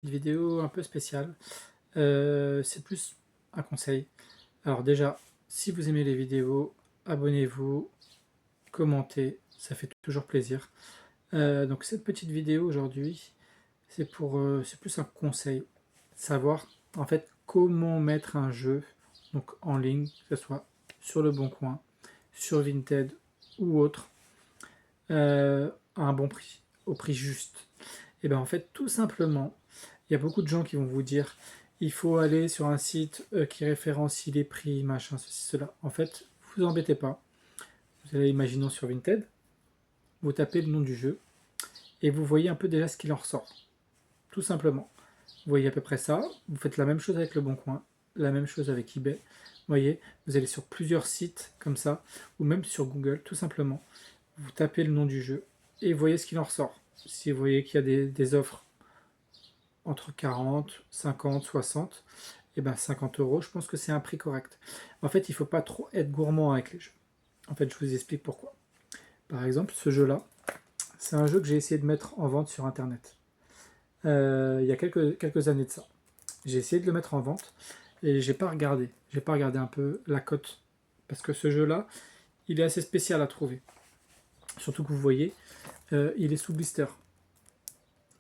Vidéo un peu spéciale. C'est plus un conseil. Alors déjà, si vous aimez les vidéos, abonnez-vous, commentez, ça fait toujours plaisir. Donc cette petite vidéo aujourd'hui, c'est plus un conseil. Savoir en fait comment mettre un jeu donc en ligne, que ce soit sur le Bon Coin, sur Vinted ou autre, à un bon prix, au prix juste. Et bien en fait, tout simplement, il y a beaucoup de gens qui vont vous dire il faut aller sur un site qui référencie les prix, machin, ceci, cela. En fait, vous embêtez pas. Vous allez, imaginons sur Vinted, vous tapez le nom du jeu et vous voyez un peu déjà ce qu'il en ressort. Tout simplement. Vous voyez à peu près ça. Vous faites la même chose avec le Bon Coin, la même chose avec eBay. Vous voyez, vous allez sur plusieurs sites comme ça, ou même sur Google, tout simplement. Vous tapez le nom du jeu et vous voyez ce qu'il en ressort. Si vous voyez qu'il y a des offres entre 40, 50, 60, et ben 50 euros, je pense que c'est un prix correct. En fait, il ne faut pas trop être gourmand avec les jeux. En fait, je vous explique pourquoi. Par exemple, ce jeu-là, c'est un jeu que j'ai essayé de mettre en vente sur Internet. Il y a quelques années de ça. J'ai essayé de le mettre en vente et j'ai pas regardé. J'ai pas regardé un peu la cote. Parce que ce jeu-là, il est assez spécial à trouver. Surtout que vous voyez, il est sous blister.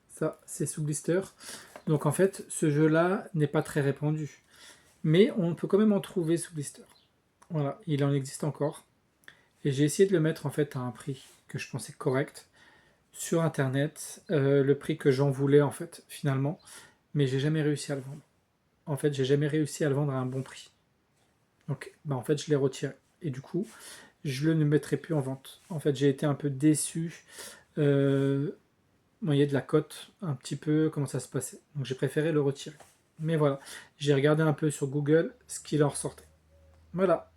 Ça, c'est sous blister. Donc en fait, ce jeu-là n'est pas très répandu. Mais on peut quand même en trouver sous blister. Voilà, il en existe encore. Et j'ai essayé de le mettre en fait à un prix que je pensais correct sur internet, le prix que j'en voulais en fait finalement, mais j'ai jamais réussi à le vendre. En fait, j'ai jamais réussi à le vendre à un bon prix. Donc bah, en fait, je l'ai retiré. Et du coup, je le ne mettrai plus en vente. En fait, j'ai été un peu déçu. Vous voyez de la cote, un petit peu comment ça se passait. Donc j'ai préféré le retirer. Mais voilà, j'ai regardé un peu sur Google ce qu'il en ressortait. Voilà.